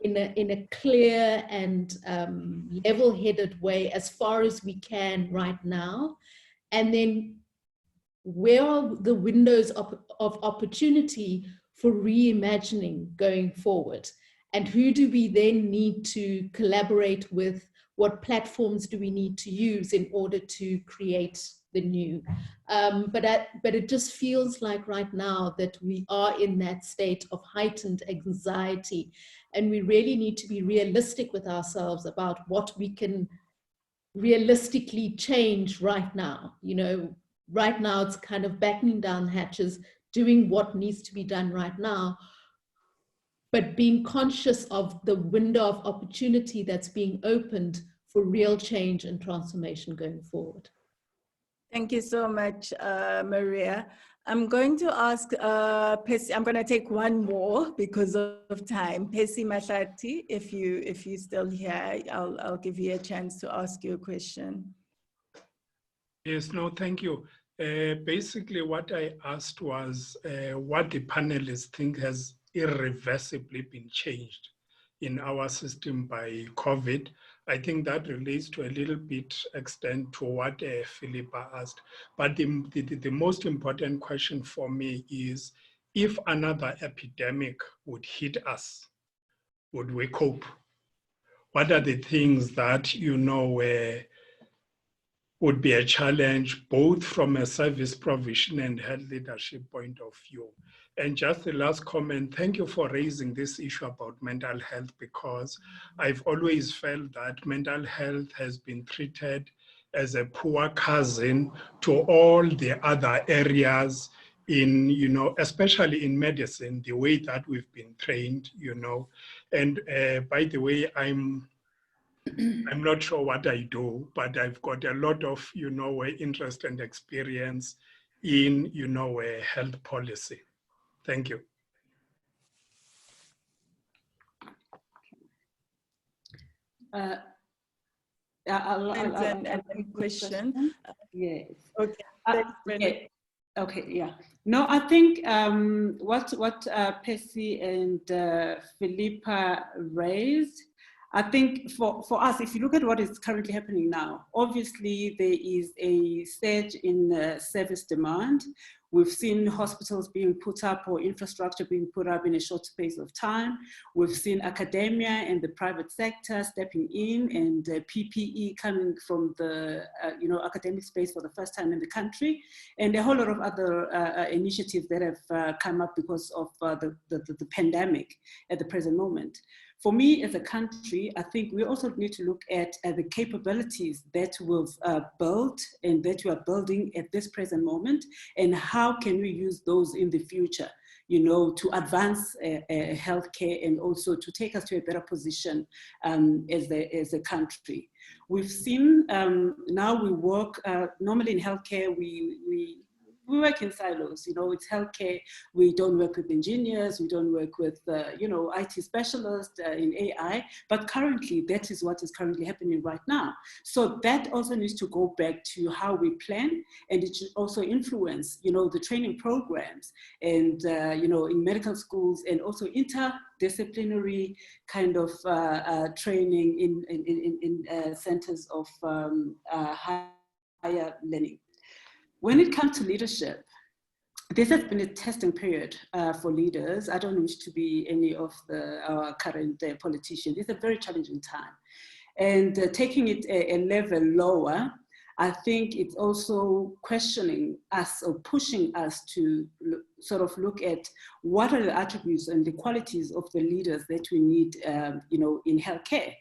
in a clear and level-headed way as far as we can right now? And then where are the windows of opportunity for reimagining going forward? And who do we then need to collaborate with? What platforms do we need to use in order to create the new? But it just feels like right now that we are in that state of heightened anxiety, and we really need to be realistic with ourselves about what we can realistically change right now. You know, right now it's kind of battening down hatches, doing what needs to be done right now, but being conscious of the window of opportunity that's being opened for real change and transformation going forward. Thank you so much, Maria. I'm going to ask Pesi, I'm going to take one more because of time. Pesi Mahlati, if you're still here, I'll give you a chance to ask you a question. Yes, no, thank you. Basically, what I asked was what the panelists think has irreversibly been changed in our system by COVID. I think that relates to a little bit extent to what Philippa asked. But the most important question for me is, if another epidemic would hit us, would we cope? What are the things that, you know, would be a challenge, both from a service provision and health leadership point of view? And just the last comment, thank you for raising this issue about mental health, because I've always felt that mental health has been treated as a poor cousin to all the other areas in, you know, especially in medicine, the way that we've been trained, you know. And by the way, I'm not sure what I do, but I've got a lot of, you know, interest and experience in, you know, health policy. Thank you. I'll a question. Yes. Okay. Yeah. Okay. Yeah. No, I think what Pesi and Philippa raised, I think for us, if you look at what is currently happening now, obviously there is a surge in service demand. We've seen hospitals being put up or infrastructure being put up in a short space of time. We've seen academia and the private sector stepping in, and PPE coming from the academic space for the first time in the country, and a whole lot of other initiatives that have come up because of the pandemic at the present moment. For me, as a country, I think we also need to look at the capabilities that we've built and that we are building at this present moment, and how can we use those in the future, you know, to advance healthcare and also to take us to a better position as a country. We've seen now we work, normally in healthcare, we work in silos, you know, it's healthcare. We don't work with engineers, we don't work with, IT specialists in AI, but currently that is what is currently happening right now. So that also needs to go back to how we plan, and it should also influence, you know, the training programs and, in medical schools, and also interdisciplinary kind of training in centers of higher learning. When it comes to leadership, this has been a testing period for leaders. I don't wish to be any of our current politicians. It's a very challenging time. And taking it a level lower, I think it's also questioning us or pushing us to sort of look at what are the attributes and the qualities of the leaders that we need, in healthcare.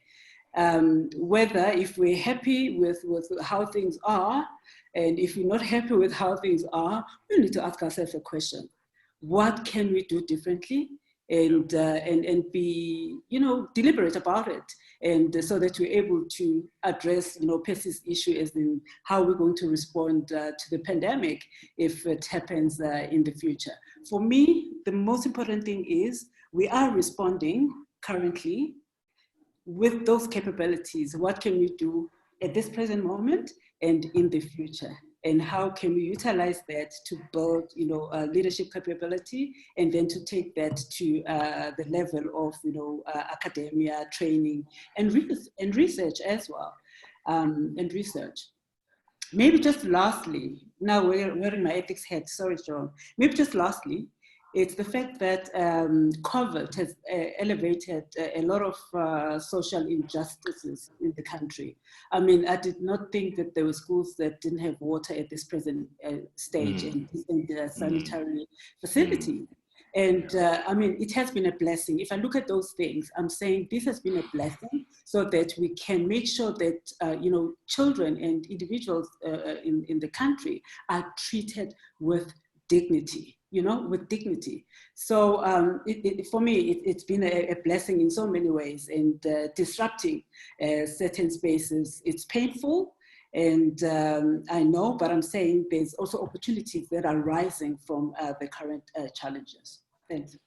Whether if we're happy with how things are, and if we're not happy with how things are, we need to ask ourselves a question. What can we do differently? and be, you know, deliberate about it, and so that we're able to address, you know, Percy's issue as in how we're going to respond to the pandemic if it happens in the future. For me, the most important thing is we are responding currently with those capabilities. What can we do at this present moment and in the future? And how can we utilize that to build, you know, leadership capability, and then to take that to the level of, you know, academia, training, and research as well, and research. Maybe just lastly, now wearing my ethics hat, sorry, Jerome. Maybe just lastly, it's the fact that COVID has elevated a lot of social injustices in the country. I mean, I did not think that there were schools that didn't have water at this present stage and sanitary facilities. And I mean, it has been a blessing. If I look at those things, I'm saying this has been a blessing so that we can make sure that, you know, children and individuals in the country are treated with dignity, you know, with dignity. So for me, it's been a blessing in so many ways, and disrupting certain spaces, it's painful. And I know, but I'm saying there's also opportunities that are rising from the current challenges. Thanks.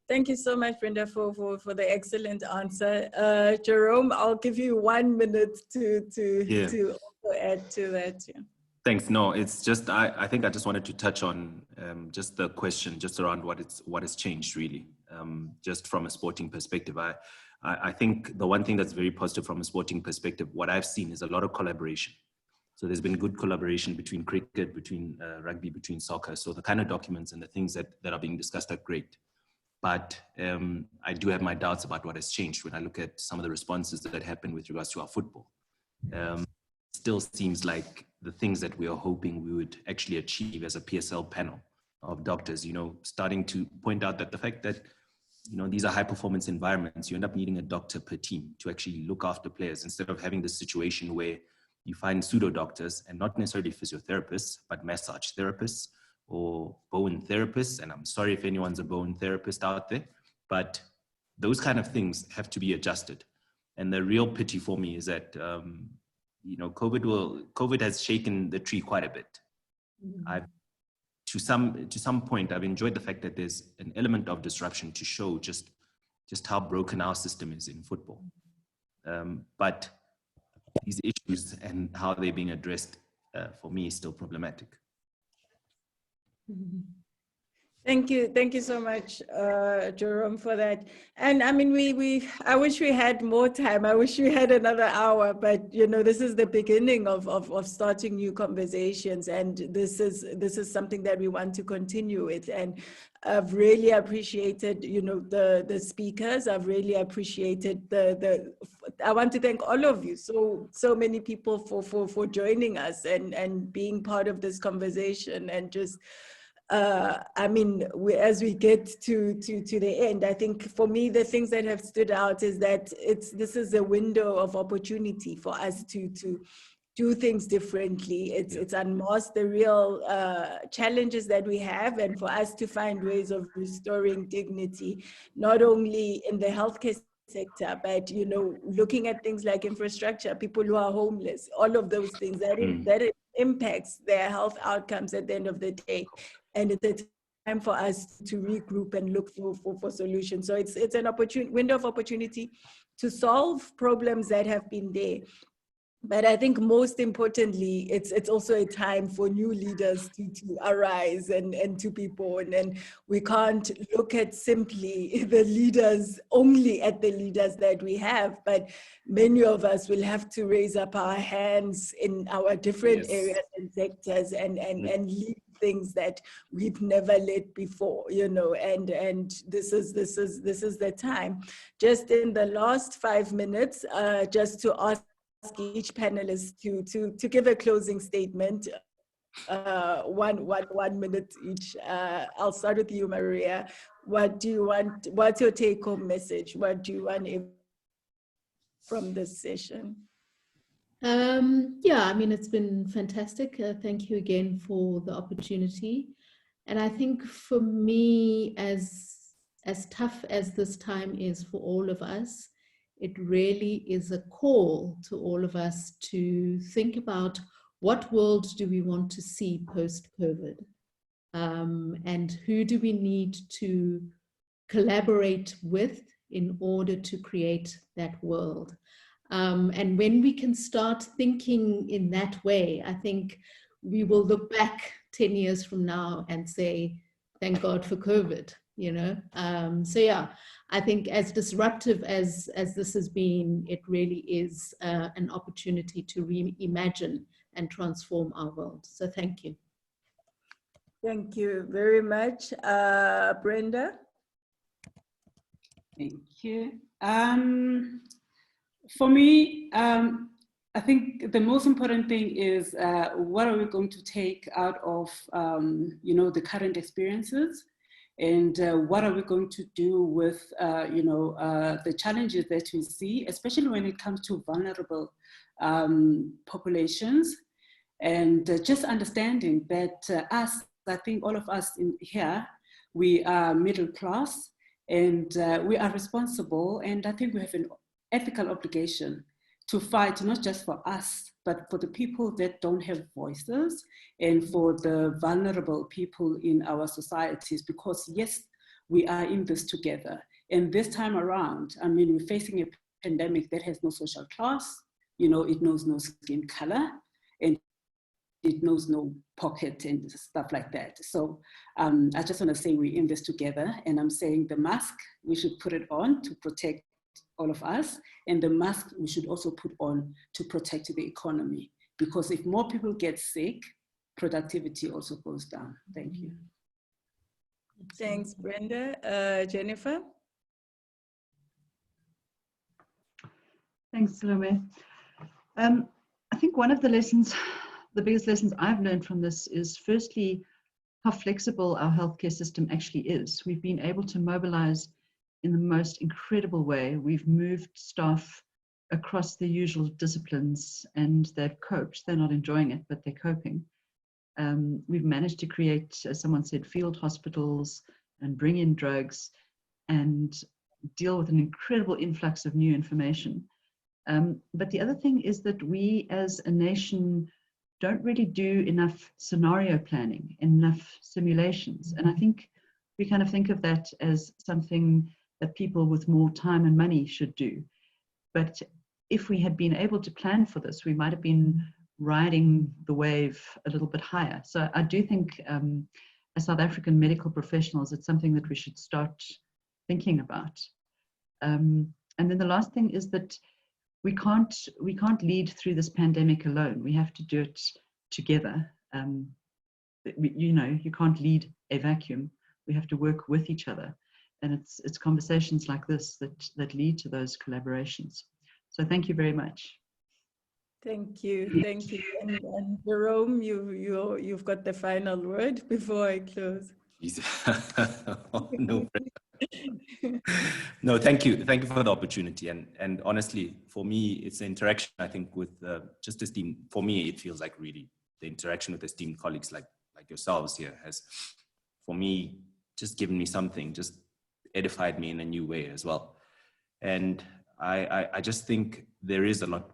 Thank you so much, Brenda, for the excellent answer. Jerome, I'll give you 1 minute to also add to that. Yeah. Thanks. No, it's just, I think I just wanted to touch on just the question just around what has changed really, just from a sporting perspective. I think the one thing that's very positive from a sporting perspective, what I've seen is a lot of collaboration. So there's been good collaboration between cricket, between rugby, between soccer. So the kind of documents and the things that are being discussed are great. But I do have my doubts about what has changed when I look at some of the responses that happened with regards to our football. Still seems like the things that we are hoping we would actually achieve as a PSL panel of doctors, you know, starting to point out that the fact that, you know, these are high performance environments, you end up needing a doctor per team to actually look after players, instead of having this situation where you find pseudo doctors, and not necessarily physiotherapists, but massage therapists or bone therapists. And I'm sorry if anyone's a bone therapist out there, but those kind of things have to be adjusted. And the real pity for me is that, you know, COVID has shaken the tree quite a bit. To some point, I've enjoyed the fact that there's an element of disruption to show just how broken our system is in football. But these issues and how they're being addressed, for me, is still problematic. Thank you so much, Jerome, for that. And I mean, I wish we had more time. I wish we had another hour, but you know, this is the beginning of starting new conversations, and this is something that we want to continue with. And I've really appreciated, you know, the speakers. I've really appreciated I want to thank all of you, so many people for joining us and being part of this conversation, and just. I mean, as we get to the end, I think for me, the things that have stood out is that this is a window of opportunity for us to do things differently. It's unmasked the real challenges that we have, and for us to find ways of restoring dignity, not only in the healthcare sector, but, you know, looking at things like infrastructure, people who are homeless, all of those things that it impacts their health outcomes at the end of the day. And it's a time for us to regroup and look for solutions. So it's an window of opportunity to solve problems that have been there. But I think most importantly, it's also a time for new leaders to arise and to be born. And we can't look at simply the leaders, only at the leaders that we have, but many of us will have to raise up our hands in our different areas and sectors and lead things that we've never led before, you know, and this is the time. Just in the last 5 minutes, just to ask each panelist to give a closing statement, 1 minute each. I'll start with you, Maria. What do you want? What's your take-home message? What do you want from this session? Yeah, I mean, it's been fantastic. Thank you again for the opportunity. And I think for me, as as tough as this time is for all of us, it really is a call to all of us to think about what world do we want to see post-COVID, and who do we need to collaborate with in order to create that world. And when we can start thinking in that way, I think we will look back 10 years from now and say, thank God for COVID, you know? So yeah, I think as disruptive as this has been, it really is an opportunity to reimagine and transform our world. So thank you. Thank you very much. Brenda? Thank you. For me, I think the most important thing is what are we going to take out of the current experiences, and what are we going to do with the challenges that we see, especially when it comes to vulnerable populations, and just understanding that I think all of us in here, we are middle class, and we are responsible, and I think we have an ethical obligation to fight not just for us, but for the people that don't have voices, and for the vulnerable people in our societies, because yes, we are in this together. And this time around, I mean, we're facing a pandemic that has no social class, it knows no skin color, and it knows no pocket and stuff like that. So I just want to say we're in this together, and I'm saying the mask, we should put it on to protect all of us, and the mask we should also put on to protect the economy, because if more people get sick, productivity also goes down. Thank you. Thanks, Brenda. Jennifer? Thanks, Salome. I think one of the biggest lessons I've learned from this is, firstly, how flexible our healthcare system actually is. We've been able to mobilize in the most incredible way. We've moved staff across the usual disciplines, and they've coped. They're not enjoying it, but they're coping. We've managed to create, as someone said, field hospitals and bring in drugs and deal with an incredible influx of new information. But the other thing is that we as a nation don't really do enough scenario planning, enough simulations. And I think we kind of think of that as something that people with more time and money should do. But if we had been able to plan for this, we might have been riding the wave a little bit higher. So I do think as South African medical professionals, it's something that we should start thinking about. And then the last thing is that we can't lead through this pandemic alone. We have to do it together. You can't lead a vacuum. We have to work with each other. And it's conversations like this that lead to those collaborations. So thank you very much. Thank you. And Jerome, you've got the final word before I close. No, no, thank you for the opportunity. And honestly, for me, it's the interaction, I think, with just esteemed. For me, it feels like really the interaction with esteemed colleagues like yourselves here has, for me, just given me something, just edified me in a new way as well. And I just think there is a lot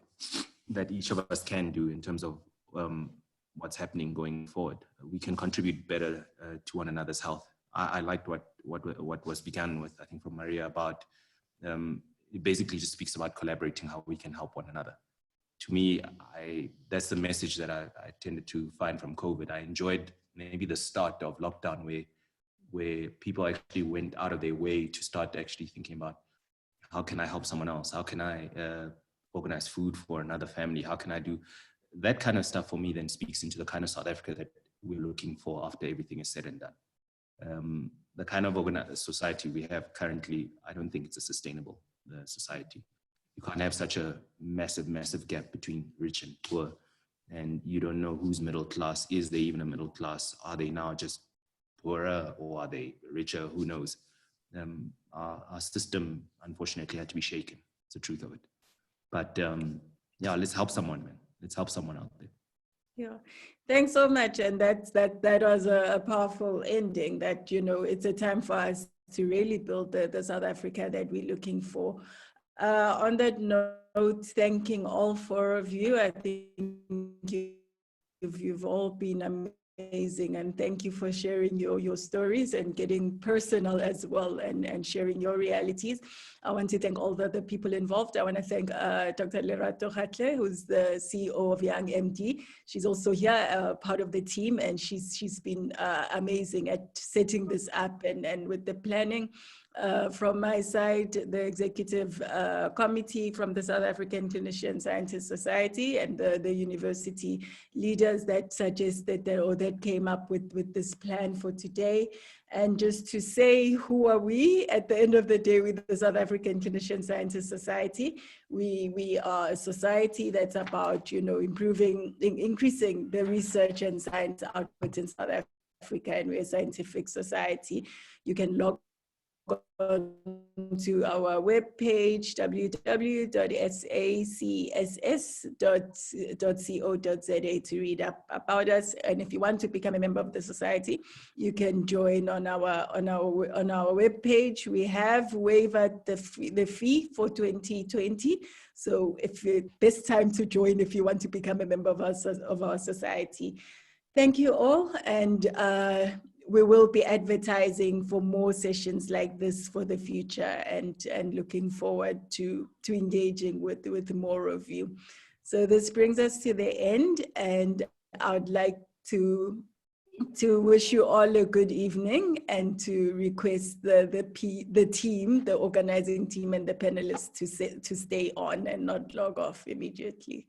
that each of us can do in terms of what's happening going forward. We can contribute better to one another's health. I liked what was begun with, I think, from Maria about, it basically just speaks about collaborating, how we can help one another. To me, that's the message that I tended to find from COVID. I enjoyed maybe the start of lockdown where people actually went out of their way to start actually thinking about, how can I help someone else? How can I organize food for another family? How can I do that kind of stuff? For me, then speaks into the kind of South Africa that we're looking for after everything is said and done. The kind of organized society we have currently, I don't think it's a sustainable society. You can't have such a massive gap between rich and poor, and you don't know who's middle class. Is there even a middle class? Are they now just poorer, or are they richer? Who knows? Our system, unfortunately, had to be shaken. It's the truth of it. But yeah, let's help someone, man. Let's help someone out there. Yeah, thanks so much. And that was a powerful ending, that, it's a time for us to really build the South Africa that we're looking for. On that note, thanking all four of you. I think you've all been amazing, and thank you for sharing your stories and getting personal as well, and sharing your realities. I want to thank all the people involved. I want to thank Dr. Lerato Khatle, who's the CEO of Young MD. She's also here, part of the team, and she's been amazing at setting this up and with the planning. From my side, the executive committee from the South African Clinician Scientist Society and the university leaders that suggested that, or that came up with this plan for today. And just to say, who are we? At the end of the day, with the South African Clinician Scientist Society, we are a society that's about, increasing the research and science output in South Africa, and we're a scientific society. You can log to our webpage, www.sacss.co.za, to read up about us. And if you want to become a member of the society, you can join on our webpage. We have waived the fee for 2020. So best time to join if you want to become a member of our society. Thank you all, and we will be advertising for more sessions like this for the future, and looking forward to engaging with more of you. So this brings us to the end, and I would like to wish you all a good evening, and to request the team, the organizing team and the panelists to stay on and not log off immediately.